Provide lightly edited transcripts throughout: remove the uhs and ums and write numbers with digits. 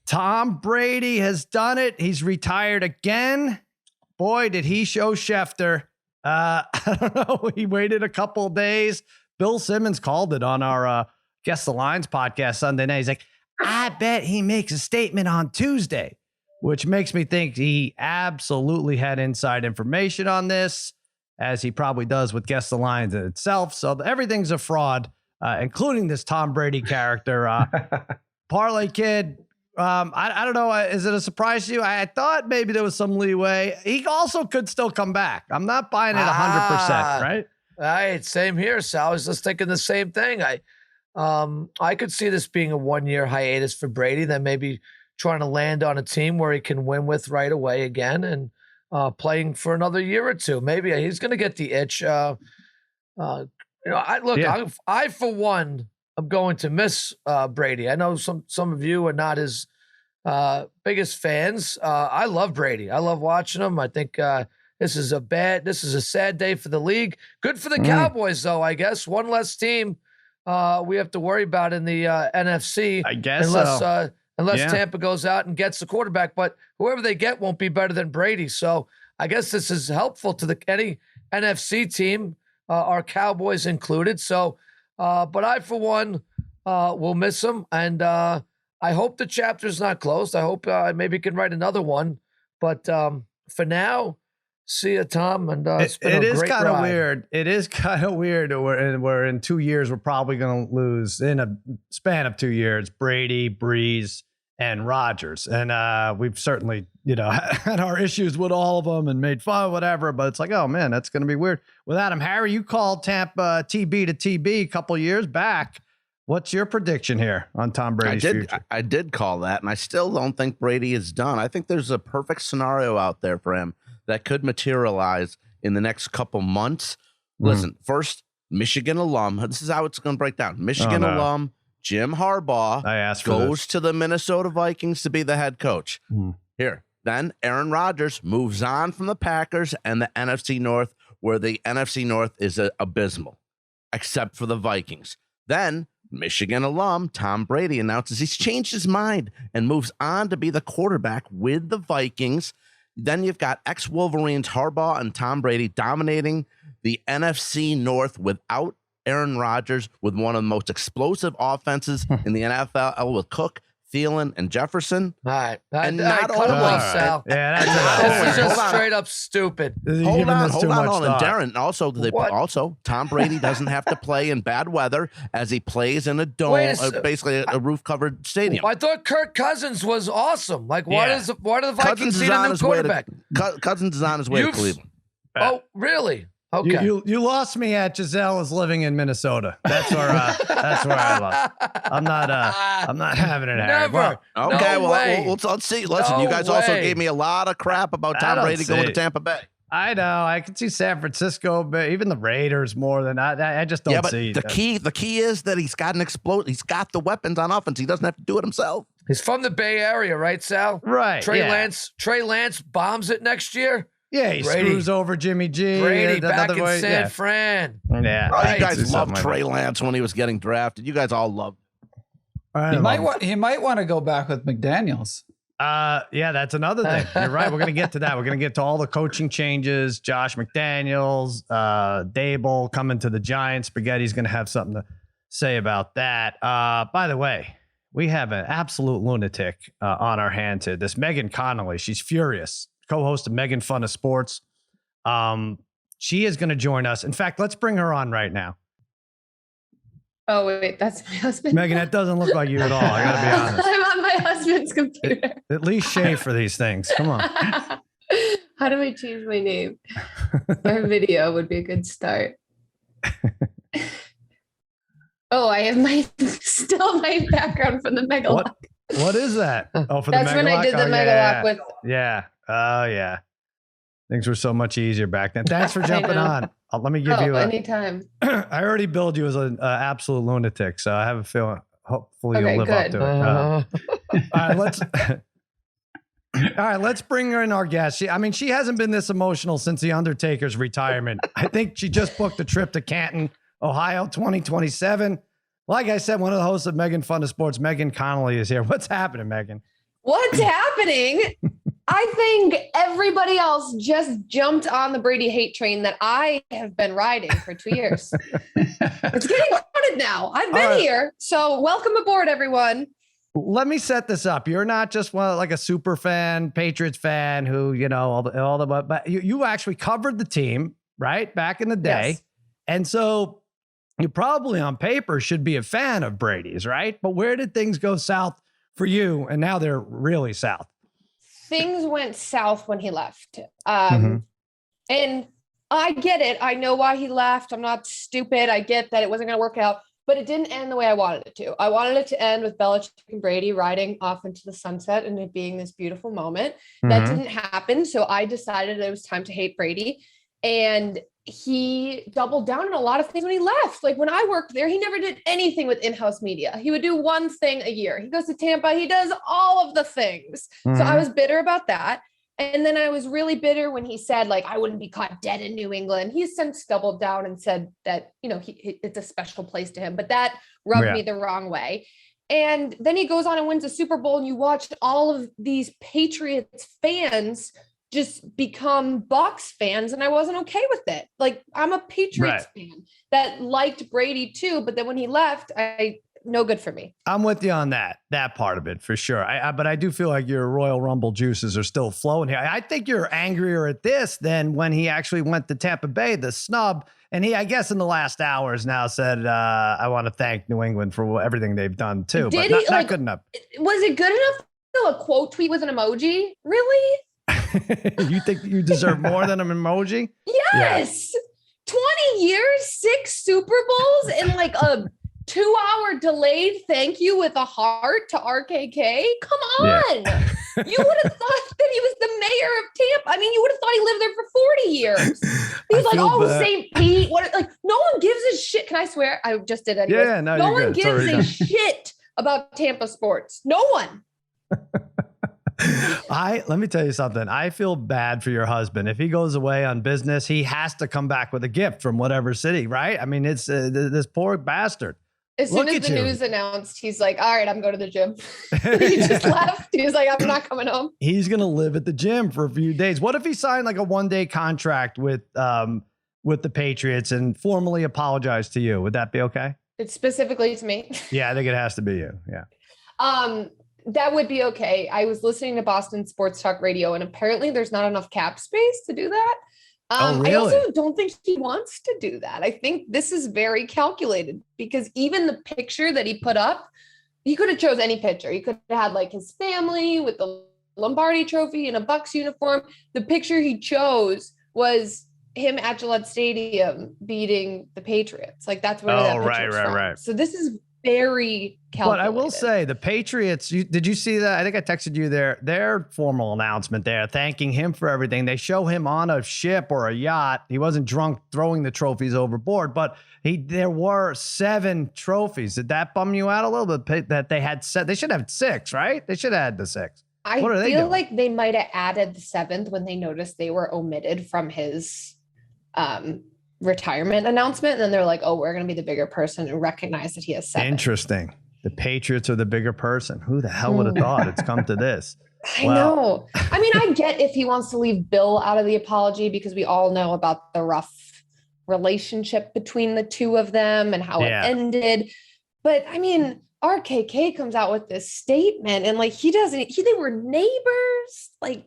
Tom Brady has done it. He's retired again. Boy, did he show Schefter. I don't know. He waited a couple of days. Bill Simmons called it on our Guess the Lines podcast Sunday night. He's like, I bet he makes a statement on Tuesday, which makes me think he absolutely had inside information on this, as he probably does with Guess the Lines itself. So everything's a fraud, including this Tom Brady character. Parlay Kid, I don't know. Is it a surprise to you? I thought maybe there was some leeway. He also could still come back. I'm not buying it 100%, right? All right, same here, Sal. I was just thinking the same thing. I could see this being a 1-year hiatus for Brady, then maybe trying to land on a team where he can win with right away again and playing for another year or two. Maybe he's going to get the itch. I for one, I'm going to miss Brady. I know some of you are not his biggest fans. I love Brady. I love watching him. I think this is a sad day for the league. Good for the Cowboys, though, I guess. One less team we have to worry about in the NFC. I guess unless Tampa goes out and gets the quarterback. But whoever they get won't be better than Brady. So I guess this is helpful to any NFC team, our Cowboys included. So, but I, for one, will miss him. And I hope the chapter's not closed. I hope maybe he can write another one. But for now, see you, Tom. And it's been a great ride. Weird. It is kind of weird. We're in 2 years, we're probably going to lose in a span of 2 years, Brady, Breeze, and Rodgers. And we've certainly, had our issues with all of them and made fun, whatever. But it's like, oh man, that's going to be weird. With Adam, Harry, you called Tampa TB to TB a couple of years back. What's your prediction here on Tom Brady's future? I did call that, and I still don't think Brady is done. I think there's a perfect scenario out there for him that could materialize in the next couple months. Listen, first, Michigan alum. This is how it's going to break down. Michigan alum Jim Harbaugh goes to the Minnesota Vikings to be the head coach. Here. Then Aaron Rodgers moves on from the Packers and the NFC North, where the NFC North is abysmal, except for the Vikings. Then Michigan alum Tom Brady announces he's changed his mind and moves on to be the quarterback with the Vikings. Then you've got ex-Wolverines Harbaugh and Tom Brady dominating the NFC North without Aaron Rodgers, with one of the most explosive offenses in the NFL with Cook, Thielen, and Jefferson. All right. And not only Sal. Yeah, this is just straight up stupid. Hold on. And Darren, also, Tom Brady doesn't have to play in bad weather as he plays in a dome, basically a roof-covered stadium. I thought Kirk Cousins was awesome. Like, why do the Vikings need a new quarterback? Cousins is on his way to Cleveland. Oh, really? Okay. You lost me at Giselle is living in Minnesota. That's where I lost. I'm not having it. Never. Okay, let's see. Listen, you guys also gave me a lot of crap about Tom Brady going to Tampa Bay. I know. I can see San Francisco, but even the Raiders more than I just don't see. The key is that he's got he's got the weapons on offense. He doesn't have to do it himself. He's from the Bay Area, right, Sal? Right. Trey Lance bombs it next year. Yeah, he screws over Jimmy G. Brady back in San Fran. Yeah, you guys loved Trey Lance when he was getting drafted. You guys all loved him. He might want to go back with McDaniels. Yeah, that's another thing. You're right. We're going to get to that. We're going to get to all the coaching changes. Josh McDaniels, Dable coming to the Giants. Spaghetti's going to have something to say about that. By the way, we have an absolute lunatic on our hands here. This Megan Connolly. She's furious. Co-host of Megan Fun of Sports. She is going to join us. In fact, let's bring her on right now. Oh, wait, that's my husband. Megan, that doesn't look like you at all. I got to be honest. I'm on my husband's computer. At least shave for these things. Come on. How do I change my name? Our video would be a good start. Oh, I have still my background from the Megalock. What is that? Oh, for that's the Megalock? when I did the Megalock with. Yeah. Oh, yeah. Things were so much easier back then. Thanks for jumping on. Let me give you anytime. I already billed you as an absolute lunatic, so I have a feeling hopefully you'll live up to it. All right, let's bring her in, our guest. She hasn't been this emotional since the Undertaker's retirement. I think she just booked a trip to Canton, Ohio, 2027. Like I said, one of the hosts of Megan Fun of Sports, Megan Connolly, is here. What's happening, Megan? What's happening? I think everybody else just jumped on the Brady hate train that I have been riding for 2 years. It's getting crowded now. I've been here. So welcome aboard, everyone. Let me set this up. You're not just like a super fan, Patriots fan who, but you actually covered the team, right? Back in the day. Yes. And so you probably on paper should be a fan of Brady's, right? But where did things go south for you? And now they're really south. Things went south when he left. And I get it. I know why he left. I'm not stupid. I get that it wasn't going to work out, but it didn't end the way I wanted it to. I wanted it to end with Belichick and Brady riding off into the sunset and it being this beautiful moment. That didn't happen. So I decided it was time to hate Brady. And he doubled down on a lot of things when he left. Like when I worked there, he never did anything with in-house media. He would do one thing a year. He goes to Tampa. He does all of the things. So I was bitter about that. And then I was really bitter when he said, like, I wouldn't be caught dead in New England. He's since doubled down and said that, it's a special place to him, but that rubbed me the wrong way. And then he goes on and wins a Super Bowl and you watched all of these Patriots fans just become Bucs fans. And I wasn't okay with it. Like I'm a Patriots fan that liked Brady too. But then when he left, no good for me. I'm with you on that part of it for sure. But I do feel like your Royal Rumble juices are still flowing here. I think you're angrier at this than when he actually went to Tampa Bay, the snub. And he, I guess in the last hours now said, I want to thank New England for everything they've done too. Did but he, not good enough. Was it good enough to a quote tweet with an emoji? Really? You think you deserve more than an emoji? Yes. Yeah. 20 years, 6 Super Bowls, and like a 2-hour delayed thank you with a heart to RKK. Come on. Yeah. You would have thought that he was the mayor of Tampa. I mean, you would have thought he lived there for 40 years. He was like, oh, St. Pete. What? Like, no one gives a shit. Can I swear? I just did anyway. Yeah, no one gives a shit about Tampa sports. No one. Let me tell you something. I feel bad for your husband. If he goes away on business, he has to come back with a gift from whatever city, right? I mean, it's this poor bastard. As soon as the news announced, he's like, all right, I'm going to the gym. He just left. He was like, I'm not coming home. He's going to live at the gym for a few days. What if he signed like a 1-day contract with the Patriots and formally apologized to you? Would that be okay? It's specifically to me. Yeah, I think it has to be you. Yeah. That would be okay. I was listening to Boston Sports Talk Radio, and apparently there's not enough cap space to do that. Really? I also don't think he wants to do that. I think this is very calculated because even the picture that he put up, he could have chose any picture. He could have had like his family with the Lombardi trophy in a Bucs uniform. The picture he chose was him at Gillette Stadium beating the Patriots. Like that's where that picture was from. Right. So this is very calculated. But I will say the Patriots, did you see that? I think I texted you their formal announcement there, thanking him for everything. They show him on a ship or a yacht. He wasn't drunk throwing the trophies overboard, but there were 7 trophies. Did that bum you out a little bit that they had they should have 6, right? They should have had the 6. I feel like they might have added the 7th when they noticed they were omitted from his retirement announcement, and then they're like, oh, we're going to be the bigger person and recognize that he has 7. Interesting. The Patriots are the bigger person. Who the hell would have thought it's come to this? I know. I mean, I get if he wants to leave Bill out of the apology because we all know about the rough relationship between the two of them and how it ended. But I mean, RKK comes out with this statement and like they were neighbors. Like,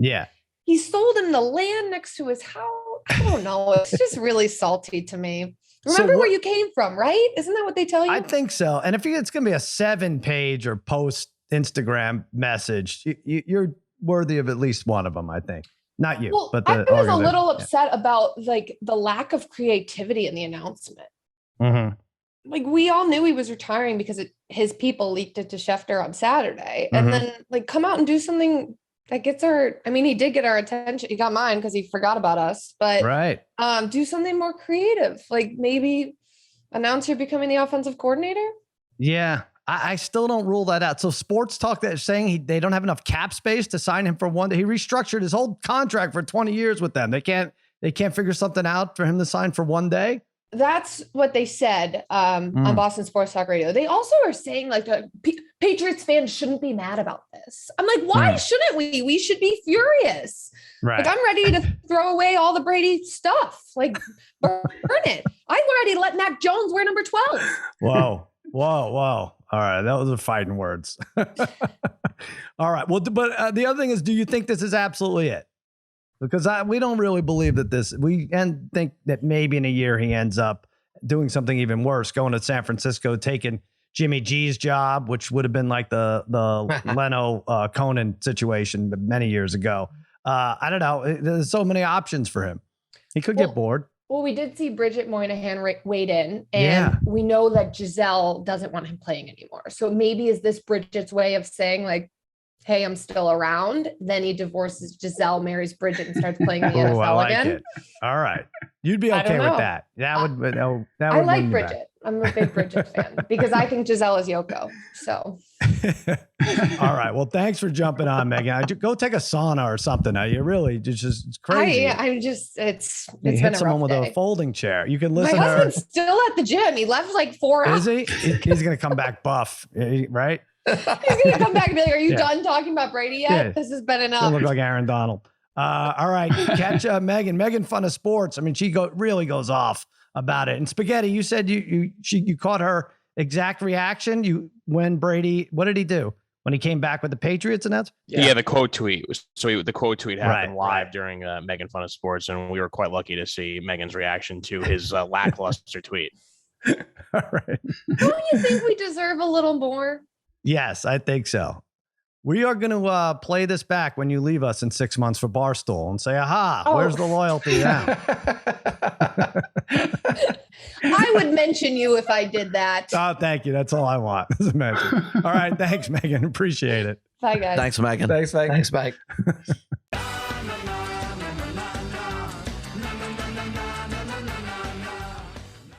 he sold him the land next to his house. I don't know. It's just really salty to me. Remember where you came from, right? Isn't that what they tell you? I think so. And if it's going to be a 7-page or post Instagram message, you're worthy of at least one of them, I think. Not you, but I was a little upset about like the lack of creativity in the announcement. Mm-hmm. Like we all knew he was retiring because his people leaked it to Schefter on Saturday. And then like come out and do something that gets he did get our attention. He got mine because he forgot about us, but do something more creative. Like maybe announce you're becoming the offensive coordinator. Yeah. I still don't rule that out. So Sports Talk that saying they don't have enough cap space to sign him for one day. He restructured his whole contract for 20 years with them. They can't figure something out for him to sign for one day. That's what they said on Boston Sports Talk Radio. They also are saying like the Patriots fans shouldn't be mad about this. I'm like, why shouldn't we? We should be furious. Right. Like, I'm ready to throw away all the Brady stuff. Like, burn it. I'm ready to let Mac Jones wear number 12. Whoa. All right. Those are fighting words. All right. Well, but the other thing is, do you think this is absolutely it? Because we don't really believe that think that maybe in a year he ends up doing something even worse, going to San Francisco, taking Jimmy G's job, which would have been like the Leno Conan situation many years ago. I don't know. There's so many options for him. He could get bored. Well, we did see Bridget Moynihan weighed in, and we know that Giselle doesn't want him playing anymore. So maybe is this Bridget's way of saying like, hey, I'm still around. Then he divorces Giselle, marries Bridget, and starts playing in the NFL I like again. It. All right. You'd be okay with that. That would I like Bridget. I'm a big Bridget fan because I think Giselle is Yoko. So. All right. Well, thanks for jumping on, Megan. Go take a sauna or something. You really just it's crazy. I'm just it's you been hit a someone rough with day. a folding chair. You can listen. My husband's still at the gym. He left like 4 hours. Is he? He's going to come back buff, right? He's gonna come back and be like, "Are you done talking about Brady yet? Yeah. This has been enough." He'll look like Aaron Donald. All right, catch Megan. Megan, fun of sports. I mean, she really goes off about it. And Spaghetti, you said you caught her exact reaction. When Brady, what did he do when he came back with the Patriots? And that's the quote tweet. The quote tweet happened live during Megan Fun of Sports, and we were quite lucky to see Megan's reaction to his lackluster tweet. All right. Don't you think we deserve a little more? Yes, I think so. We are going to play this back when you leave us in 6 months for Barstool and say, aha, where's the loyalty now? I would mention you if I did that. Oh, thank you. That's all I want. As a mention. All right. Thanks, Megan. Appreciate it. Bye, guys. Thanks, Megan. Thanks, Mike. Thanks, Mike.